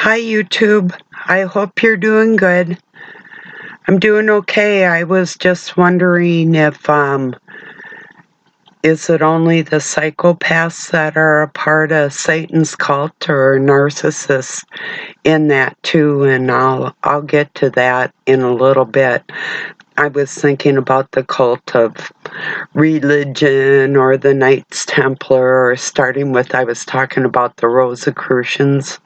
Hi YouTube, I hope you're doing good. I'm doing okay. I was just wondering if is it only the psychopaths that are a part of Satan's cult or narcissists in that too, and I'll get to that in a little bit. I was thinking about the cult of religion or the Knights Templar, or starting with I was talking about the Rosicrucians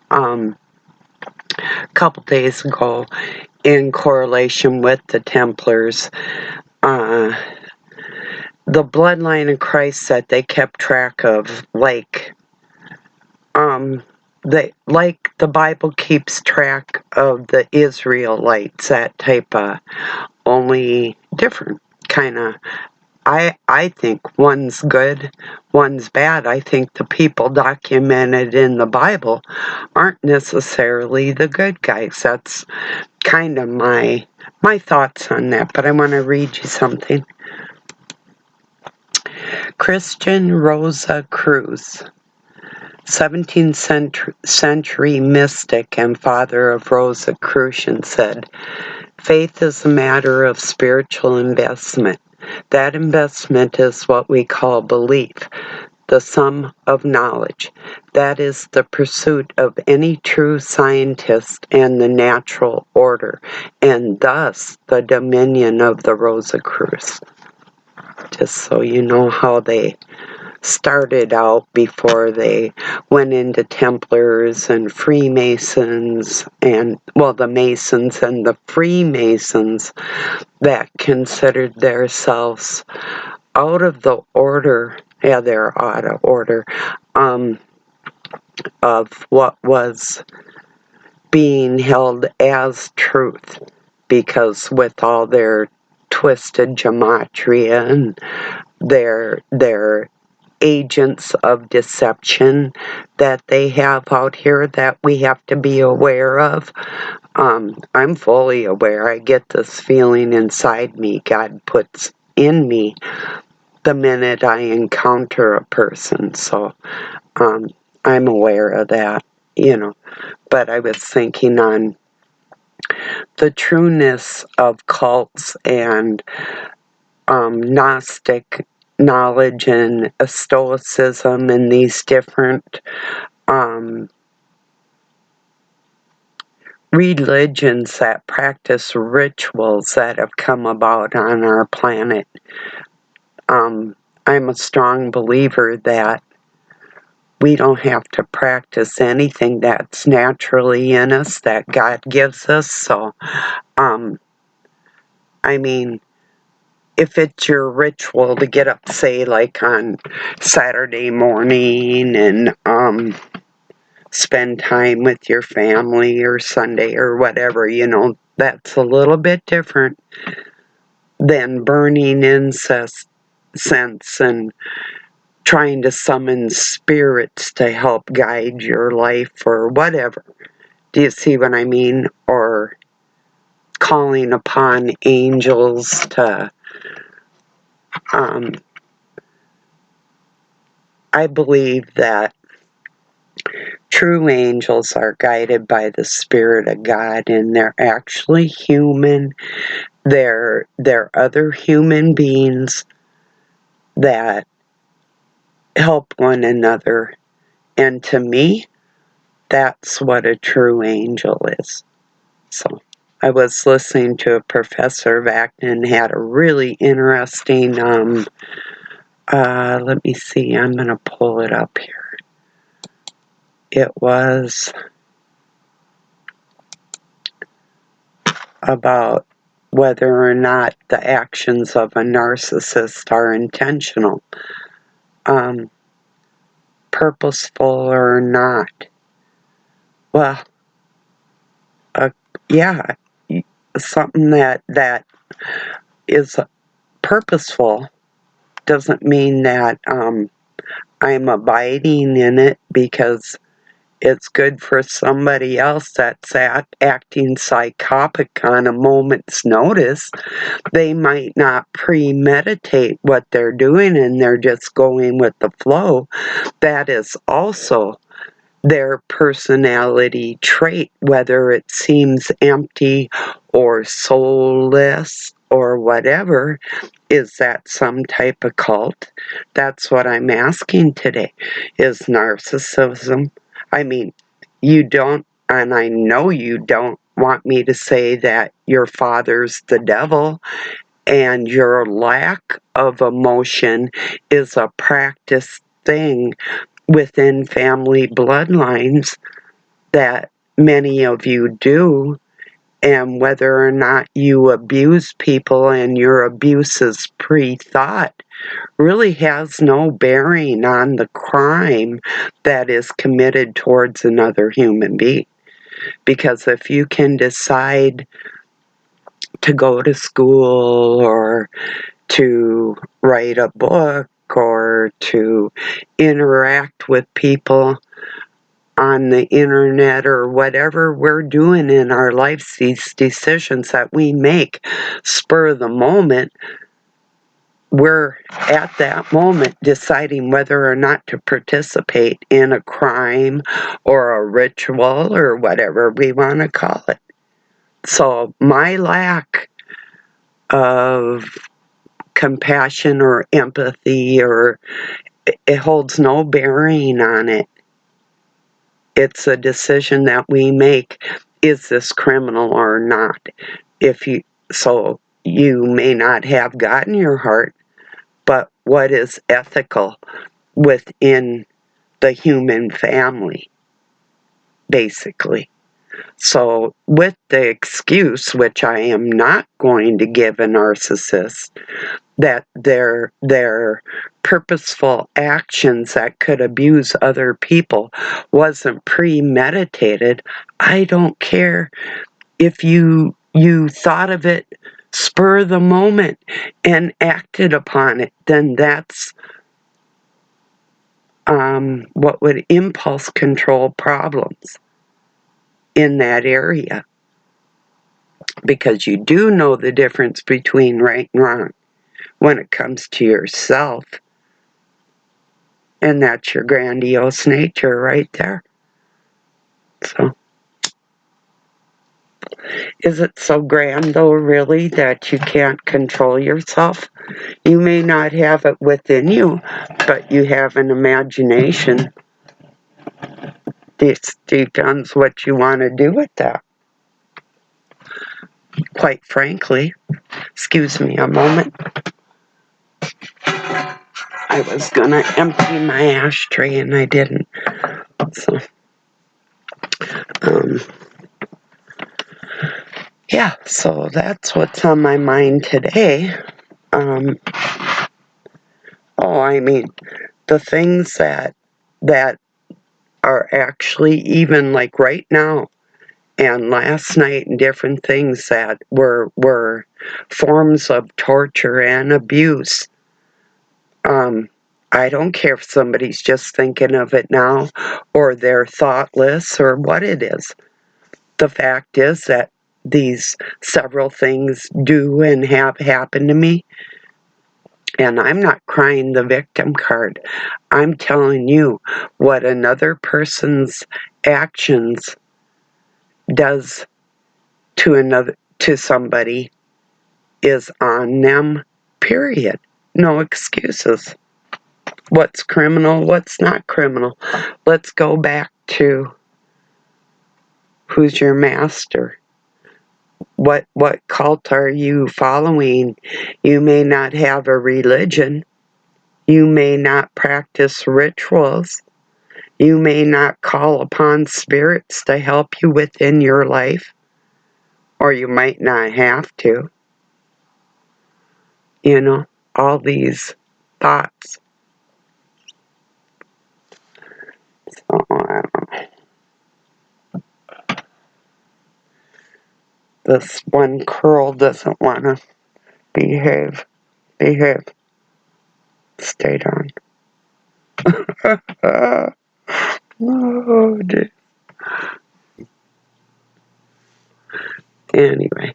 a couple days ago in correlation with the Templars. The bloodline of Christ that they kept track of, like the Bible keeps track of the Israelites, that type of, only different kind of. I think one's good, one's bad. I think the people documented in the Bible aren't necessarily the good guys. That's kind of my thoughts on that, but I want to read you something. Christian Rosa Cruz, 17th century mystic and father of Rosicrucians, said, "Faith is a matter of spiritual investment. That investment is what we call belief, the sum of knowledge. That is the pursuit of any true scientist and the natural order, and thus the dominion of the Rosicrucians." Just so you know how they started out before they went into Templars and Freemasons, and, well, the Masons and the Freemasons that considered themselves out of the order, they're out of order, of what was being held as truth, because with all their twisted gematria and their agents of deception that they have out here that we have to be aware of. I'm fully aware. I get this feeling inside me God puts in me the minute I encounter a person. So I'm aware of that, But I was thinking on the trueness of cults and Gnostic knowledge and Stoicism and these different religions that practice rituals that have come about on our planet. I'm a strong believer that we don't have to practice anything that's naturally in us that God gives us. So, I mean, if it's your ritual to get up, say, like on Saturday morning and spend time with your family, or Sunday or whatever, that's a little bit different than burning incense and trying to summon spirits to help guide your life or whatever. Do you see what I mean? Or calling upon angels to I believe that true angels are guided by the Spirit of God, and they're actually human. They're other human beings that help one another. And to me, that's what a true angel is. So I was listening to a professor of acting and had a really interesting, let me see, I'm going to pull it up here. It was about whether or not the actions of a narcissist are intentional, purposeful or not. Well, yeah, something that is purposeful doesn't mean that I'm abiding in it because it's good for somebody else that's acting psychotic on a moment's notice. They might not premeditate what they're doing and they're just going with the flow. That is also their personality trait, whether it seems empty or soulless or whatever. Is that some type of cult? That's what I'm asking today. Is narcissism? I mean, you don't, and I know you don't want me to say that your father's the devil and your lack of emotion is a practiced thing within family bloodlines that many of you do, and whether or not you abuse people and your abuse is pre-thought really has no bearing on the crime that is committed towards another human being. Because if you can decide to go to school or to write a book or to interact with people on the internet or whatever we're doing in our lives, these decisions that we make spur of the moment, we're at that moment deciding whether or not to participate in a crime or a ritual or whatever we want to call it. So my lack of compassion or empathy or it holds no bearing on it. It's a decision that we make. Is this criminal or not? So you may not have God in your heart, but what is ethical within the human family, basically? So with the excuse, which I am not going to give a narcissist, that their purposeful actions that could abuse other people wasn't premeditated, I don't care if you thought of it spur of the moment and acted upon it, then that's what would impulse control problems in that area, because you do know the difference between right and wrong when it comes to yourself. And that's your grandiose nature right there. So, is it so grand though, really, that you can't control yourself? You may not have it within you, but you have an imagination. It depends what you want to do with that. Quite frankly, excuse me a moment. I was going to empty my ashtray and I didn't. So, yeah, so that's what's on my mind today. I mean, the things that are actually even like right now and last night and different things that were forms of torture and abuse. I don't care if somebody's just thinking of it now or they're thoughtless or what it is. The fact is that these several things do and have happened to me. And I'm not crying the victim card. I'm telling you what another person's actions does to somebody is on them, period. No excuses. What's criminal, what's not criminal. Let's go back to who's your master. What cult are you following? You may not have a religion. You may not practice rituals. You may not call upon spirits to help you within your life. Or you might not have to. All these thoughts. So, I don't know. This one curl doesn't want to behave. Behave. Stay down. Oh, dear. Anyway.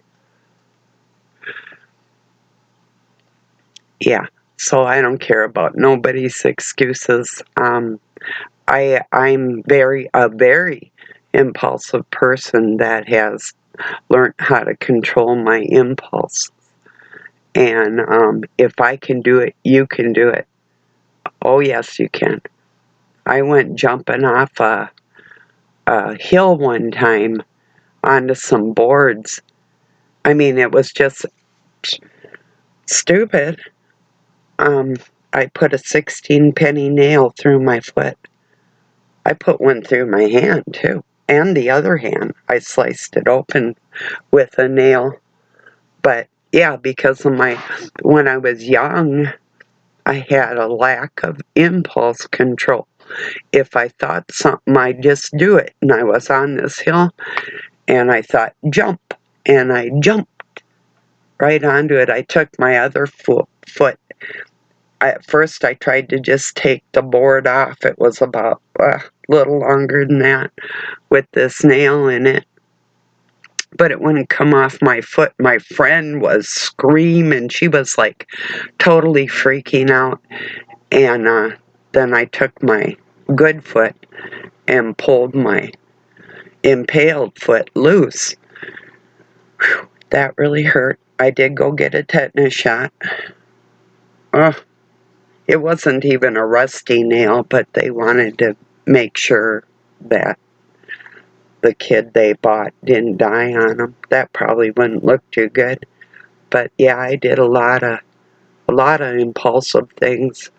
Yeah. So I don't care about nobody's excuses. I'm a very impulsive person that has learned how to control my impulse. And if I can do it, you can do it. Oh, yes, you can. I went jumping off a hill one time onto some boards. I mean, it was just stupid. I put a 16-penny nail through my foot. I put one through my hand, too. And the other hand, I sliced it open with a nail. But, yeah, because of when I was young, I had a lack of impulse control. If I thought something, I'd just do it. And I was on this hill, and I thought, jump. And I jumped right onto it. I took my other foot. At first, I tried to just take the board off. It was about a little longer than that with this nail in it. But it wouldn't come off my foot. My friend was screaming. She was like totally freaking out. And then I took my good foot and pulled my impaled foot loose. Whew, that really hurt. I did go get a tetanus shot. Oh, it wasn't even a rusty nail, but they wanted to make sure that the kid they bought didn't die on them. That probably wouldn't look too good. But yeah, I did a lot of impulsive things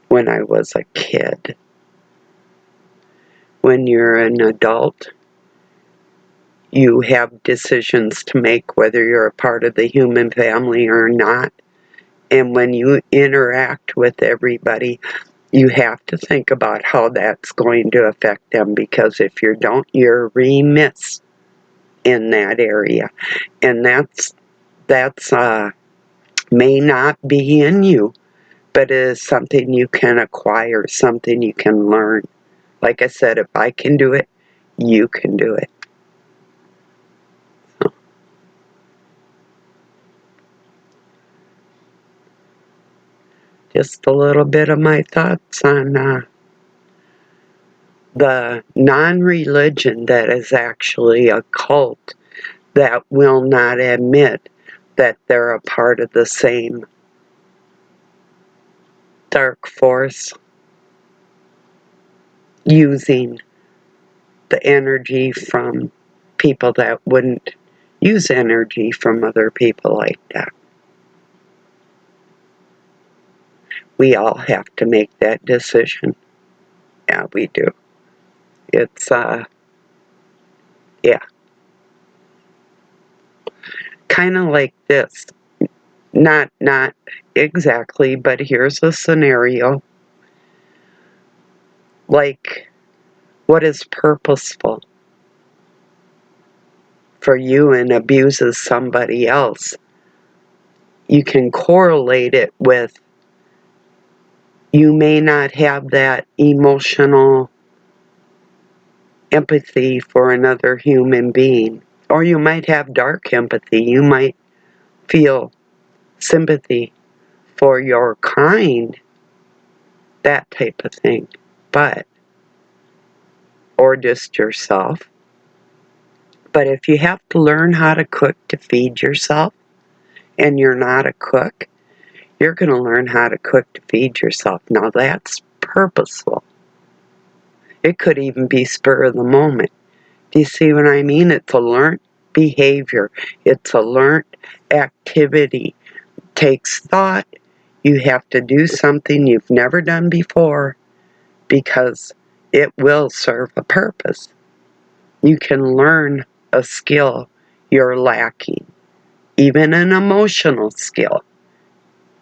when I was a kid. When you're an adult, you have decisions to make whether you're a part of the human family or not. And when you interact with everybody, you have to think about how that's going to affect them, because if you don't, you're remiss in that area. And that's may not be in you, but it is something you can acquire, something you can learn. Like I said, if I can do it, you can do it. So, just a little bit of my thoughts on the non-religion that is actually a cult that will not admit that they're a part of the same dark force, using the energy from people that wouldn't use energy from other people like that. We all have to make that decision. Yeah, we do. It's, yeah, kind of like this. Not exactly, but here's a scenario. Like, what is purposeful for you and abuses somebody else? You can correlate it with, you may not have that emotional empathy for another human being. Or you might have dark empathy. You might feel sympathy for your kind, that type of thing. But, or just yourself. But if you have to learn how to cook to feed yourself, and you're not a cook, you're going to learn how to cook to feed yourself. Now that's purposeful. It could even be spur of the moment. Do you see what I mean? It's a learned behavior. It's a learned activity. It takes thought. You have to do something you've never done before because it will serve a purpose. You can learn a skill you're lacking, even an emotional skill.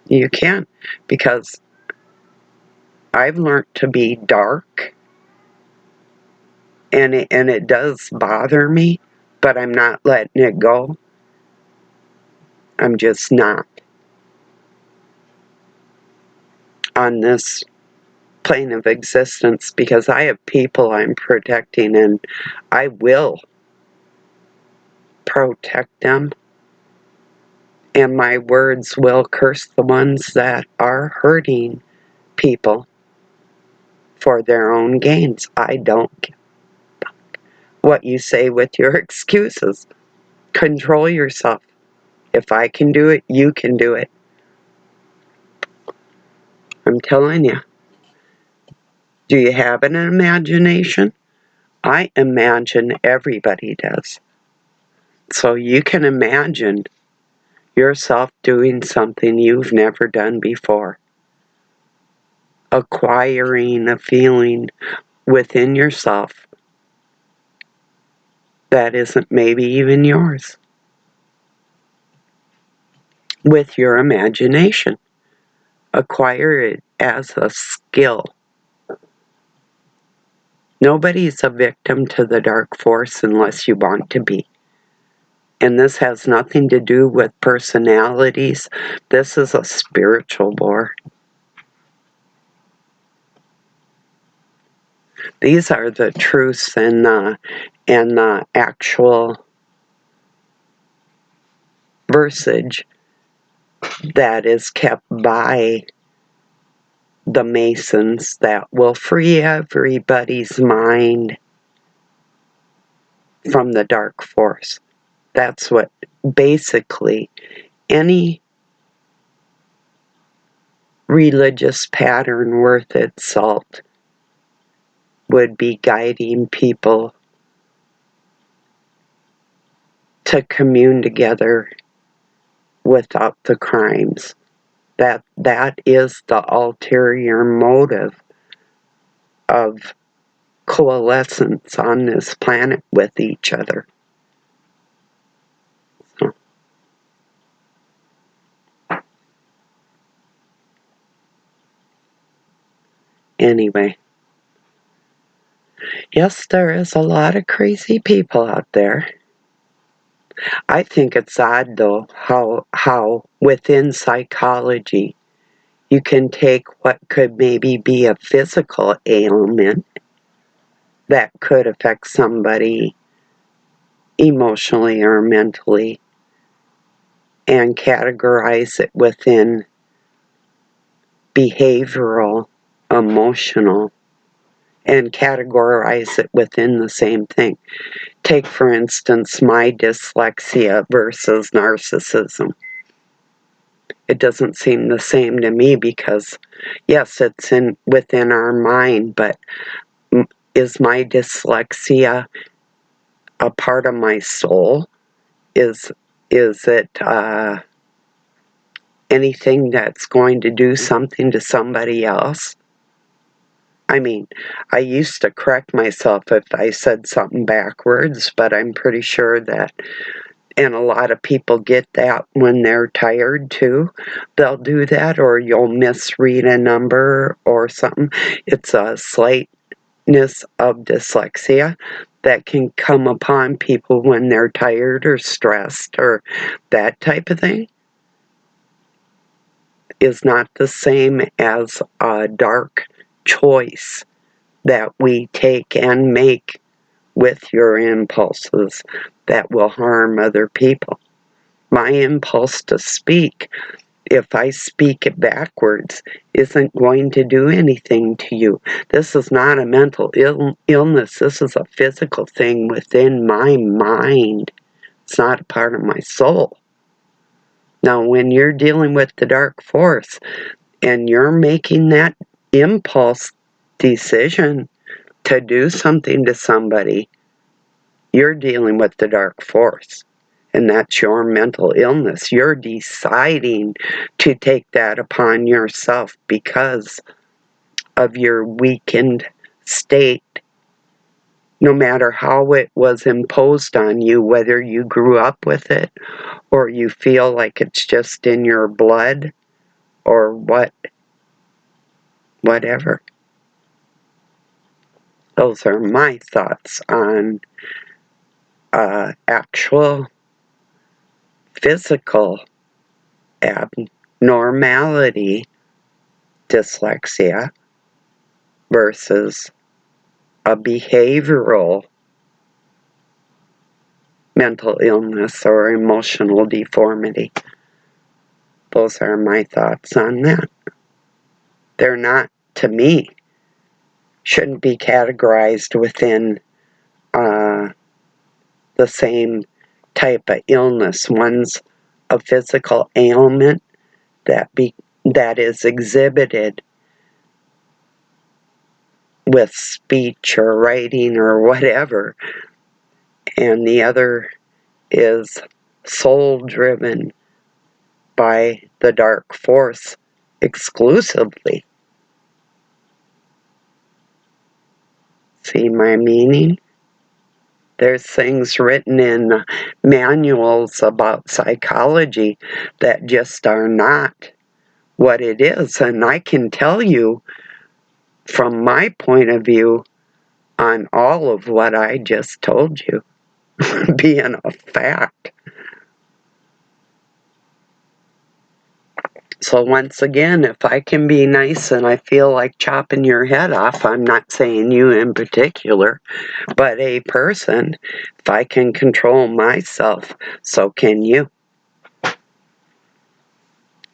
You can, because I've learned to be dark, and it does bother me, but I'm not letting it go. I'm just not on this plane of existence, because I have people I'm protecting, and I will protect them, and my words will curse the ones that are hurting people for their own gains. I don't care what you say with your excuses. Control yourself. If I can do it, you can do it. I'm telling you. Do you have an imagination? I imagine everybody does. So you can imagine yourself doing something you've never done before. Acquiring a feeling within yourself that isn't maybe even yours. With your imagination. Acquire it as a skill. Nobody's a victim to the dark force unless you want to be. And this has nothing to do with personalities. This is a spiritual war. These are the truths and the actual versage that is kept by the Masons that will free everybody's mind from the dark force. That's what basically any religious pattern worth its salt would be guiding people to commune together without the crimes. That is the ulterior motive of coalescence on this planet with each other. So, anyway, yes, there is a lot of crazy people out there. I think it's odd though how within psychology you can take what could maybe be a physical ailment that could affect somebody emotionally or mentally and categorize it within behavioral, emotional, and categorize it within the same thing. Take, for instance, my dyslexia versus narcissism. It doesn't seem the same to me because, yes, it's within our mind, but is my dyslexia a part of my soul? Is it anything that's going to do something to somebody else? I mean, I used to correct myself if I said something backwards, but I'm pretty sure that, and a lot of people get that when they're tired too. They'll do that, or you'll misread a number or something. It's a slightness of dyslexia that can come upon people when they're tired or stressed or that type of thing. Is not the same as a dark choice that we take and make with your impulses that will harm other people. My impulse to speak, if I speak it backwards, isn't going to do anything to you. This is not a mental illness. This is a physical thing within my mind. It's not a part of my soul. Now, when you're dealing with the dark force and you're making that impulse decision to do something to somebody, you're dealing with the dark force. And that's your mental illness. You're deciding to take that upon yourself because of your weakened state. No matter how it was imposed on you, whether you grew up with it or you feel like it's just in your blood or whatever. Those are my thoughts on actual physical abnormality, dyslexia, versus a behavioral mental illness or emotional deformity. Those are my thoughts on that. They're not, to me, shouldn't be categorized within the same type of illness. One's a physical ailment that is exhibited with speech or writing or whatever, and the other is soul driven by the dark force exclusively. See my meaning? There's things written in manuals about psychology that just are not what it is. And I can tell you from my point of view on all of what I just told you being a fact. So once again, if I can be nice and I feel like chopping your head off, I'm not saying you in particular, but a person, if I can control myself, so can you.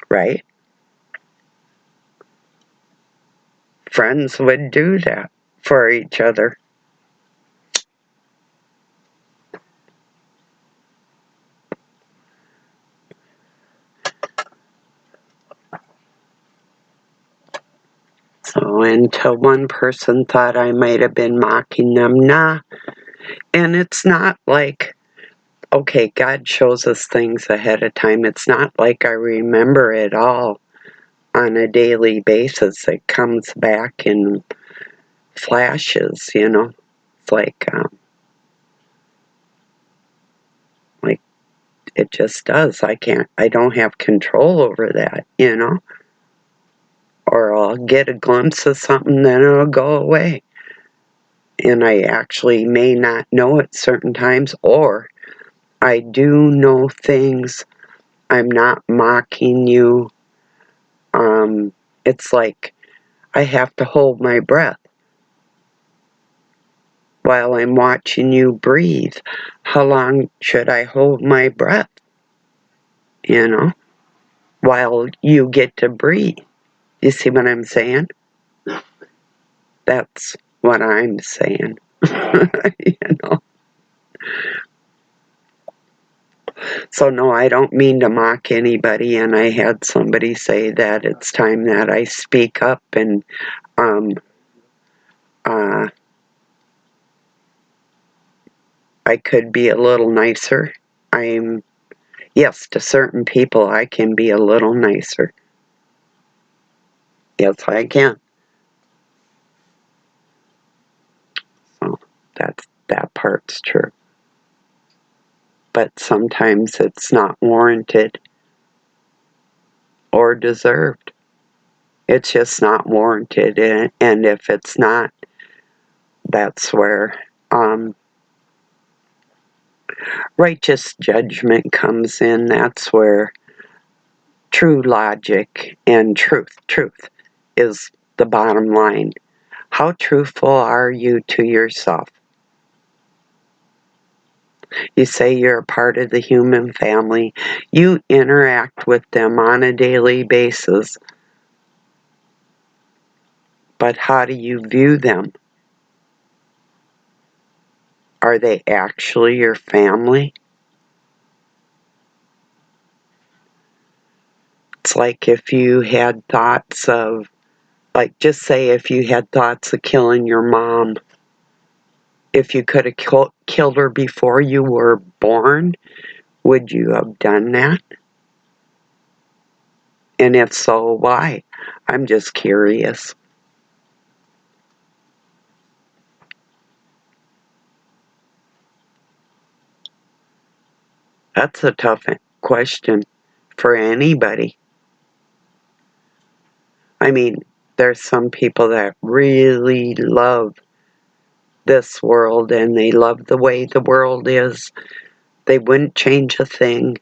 Right? Friends would do that for each other. So until one person thought I might have been mocking them, nah. And it's not like, okay, God shows us things ahead of time. It's not like I remember it all on a daily basis. It comes back in flashes, you know. It's like it just does. I don't have control over that, you know. Or I'll get a glimpse of something, then it'll go away. And I actually may not know at certain times, or I do know things. I'm not mocking you. It's like I have to hold my breath while I'm watching you breathe. How long should I hold my breath? You know, while you get to breathe. You see what I'm saying? That's what I'm saying. You know. So no, I don't mean to mock anybody, and I had somebody say that it's time that I speak up and uh, I could be a little nicer. Yes, to certain people I can be a little nicer. Yes, I can. So that part's true. But sometimes it's not warranted or deserved. It's just not warranted, and if it's not, that's where righteous judgment comes in. That's where true logic and truth is the bottom line. How truthful are you to yourself? You say you're a part of the human family. You interact with them on a daily basis. But how do you view them? Are they actually your family? It's like if you had thoughts of, like, just say if you had thoughts of killing your mom, if you could have killed her before you were born, would you have done that? And if so, why? I'm just curious. That's a tough question for anybody. I mean, there's some people that really love this world and they love the way the world is. They wouldn't change a thing,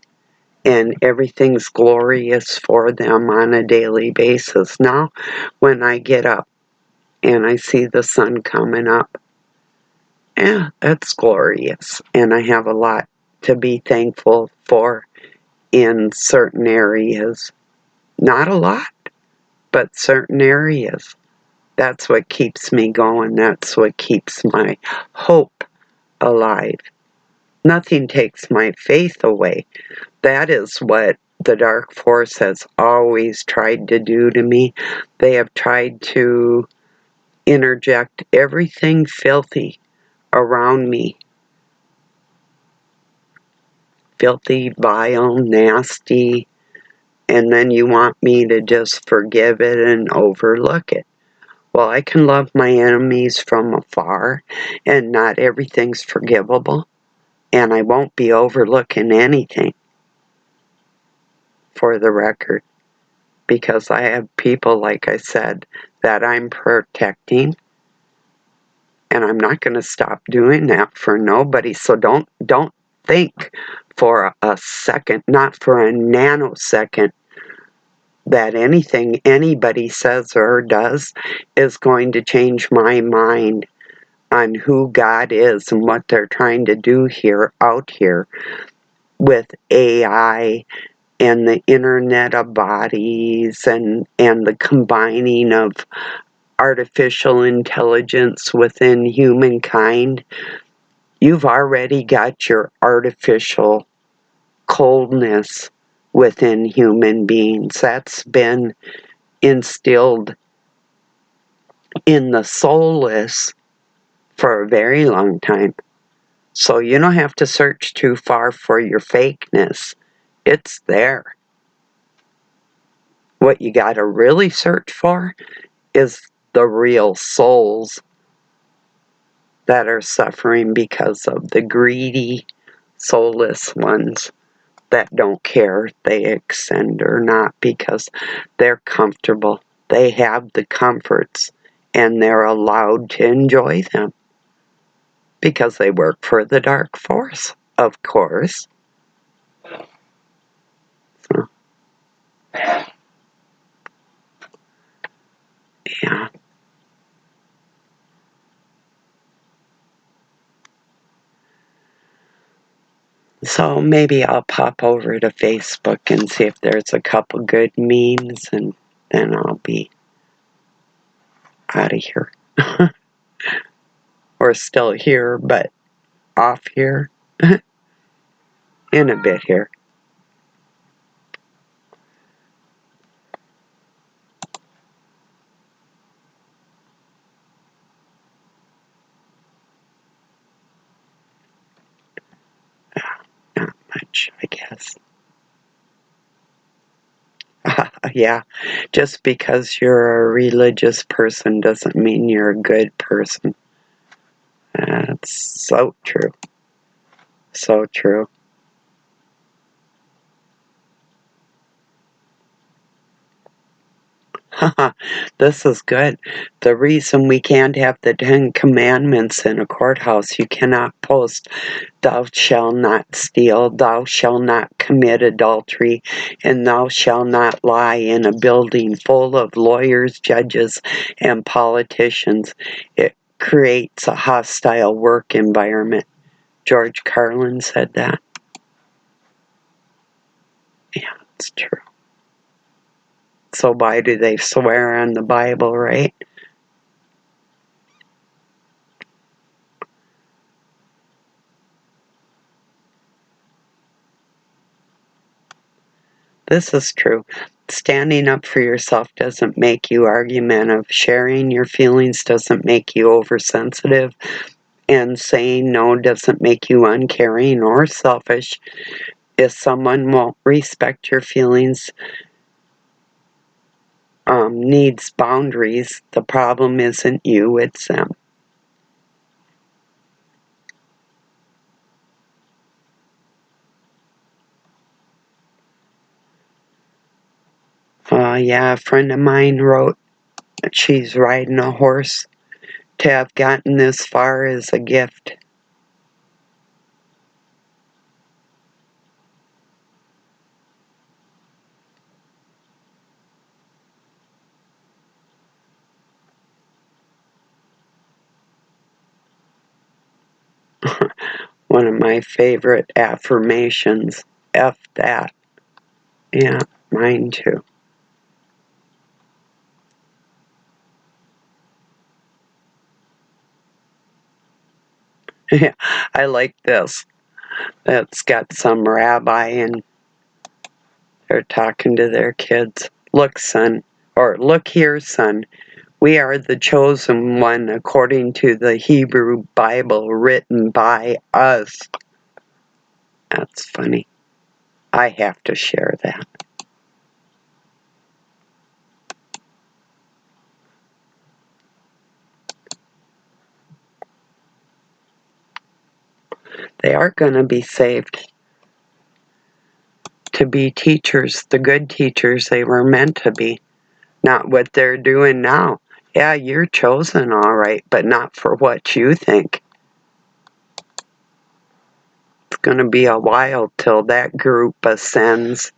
and everything's glorious for them on a daily basis. Now, when I get up and I see the sun coming up, yeah, that's glorious. And I have a lot to be thankful for in certain areas. Not a lot, but certain areas. That's what keeps me going. That's what keeps my hope alive. Nothing takes my faith away. That is what the dark force has always tried to do to me. They have tried to interject everything filthy around me. Filthy, vile, nasty, and then you want me to just forgive it and overlook it. Well, I can love my enemies from afar, and not everything's forgivable, and I won't be overlooking anything, for the record, because I have people, like I said, that I'm protecting, and I'm not going to stop doing that for nobody. So don't think for a second, not for a nanosecond, that anything anybody says or does is going to change my mind on who God is and what they're trying to do out here with AI and the Internet of Bodies and the combining of artificial intelligence within humankind. You've already got your artificial coldness within human beings. That's been instilled in the soulless for a very long time. So you don't have to search too far for your fakeness. It's there. What you got to really search for is the real souls that are suffering because of the greedy, soulless ones that don't care if they ascend or not because they're comfortable. They have the comforts and they're allowed to enjoy them because they work for the dark force, of course. So, yeah. So maybe I'll pop over to Facebook and see if there's a couple good memes, and then I'll be out of here. Or still here, but off here in a bit here. Not much, I guess. Yeah, just because you're a religious person doesn't mean you're a good person. That's so true. So true. This is good. The reason we can't have the 10 Commandments in a courthouse, you cannot post, "Thou shalt not steal, thou shalt not commit adultery, and thou shalt not lie" in a building full of lawyers, judges, and politicians. It creates a hostile work environment. George Carlin said that. Yeah, it's true. So why do they swear on the Bible, right? This is true. Standing up for yourself doesn't make you argumentative. Sharing your feelings doesn't make you oversensitive. And saying no doesn't make you uncaring or selfish. If someone won't respect your feelings, needs boundaries, the problem isn't you, it's them. Yeah, a friend of mine wrote that she's riding a horse. To have gotten this far is a gift. One of my favorite affirmations. F that. Yeah, mine too. Yeah, I like this. It's got some rabbi and they're talking to their kids. Look, son, or look here, son. We are the chosen one according to the Hebrew Bible written by us. That's funny. I have to share that. They are going to be saved to be teachers, the good teachers they were meant to be, not what they're doing now. Yeah, you're chosen, all right, but not for what you think. It's going to be a while till that group ascends.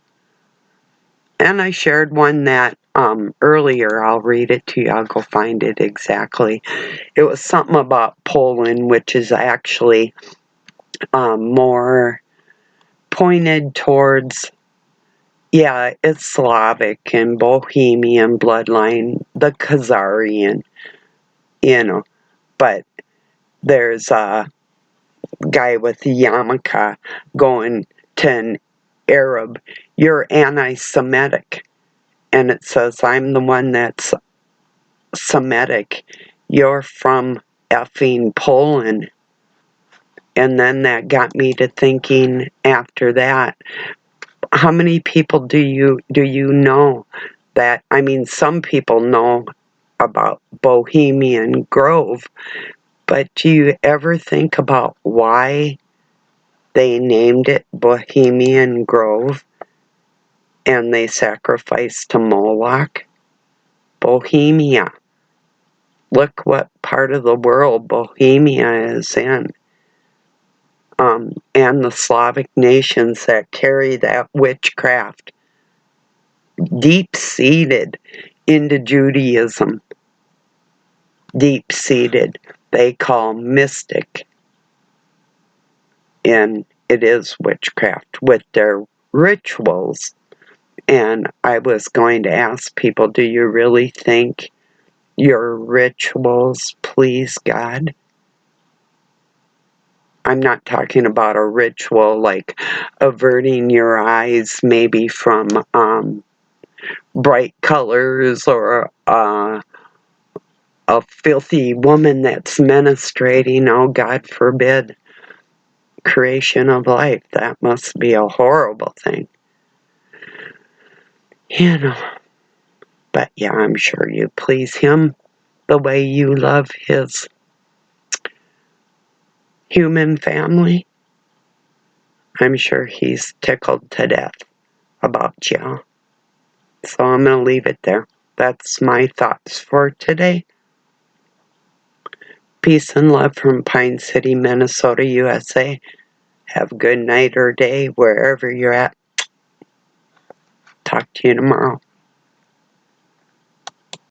And I shared one that earlier. I'll read it to you. I'll go find it exactly. It was something about Poland, which is actually more pointed towards, yeah, it's Slavic and Bohemian bloodline, the Khazarian, but there's a guy with the yarmulke going to an Arab, you're anti-Semitic. And it says, I'm the one that's Semitic. You're from effing Poland. And then that got me to thinking after that, how many people do you know that, I mean, some people know about Bohemian Grove, but do you ever think about why they named it Bohemian Grove and they sacrificed to Moloch? Bohemia. Look what part of the world Bohemia is in. And the Slavic nations that carry that witchcraft deep-seated into Judaism. Deep-seated. They call mystic. And it is witchcraft with their rituals. And I was going to ask people, do you really think your rituals please God? I'm not talking about a ritual like averting your eyes maybe from bright colors or a filthy woman that's menstruating. Oh, God forbid. Creation of life. That must be a horrible thing. But yeah, I'm sure you please Him the way you love His human family. I'm sure He's tickled to death about you. So I'm going to leave it there. That's my thoughts for today. Peace and love from Pine City, Minnesota, USA. Have a good night or day wherever you're at. Talk to you tomorrow.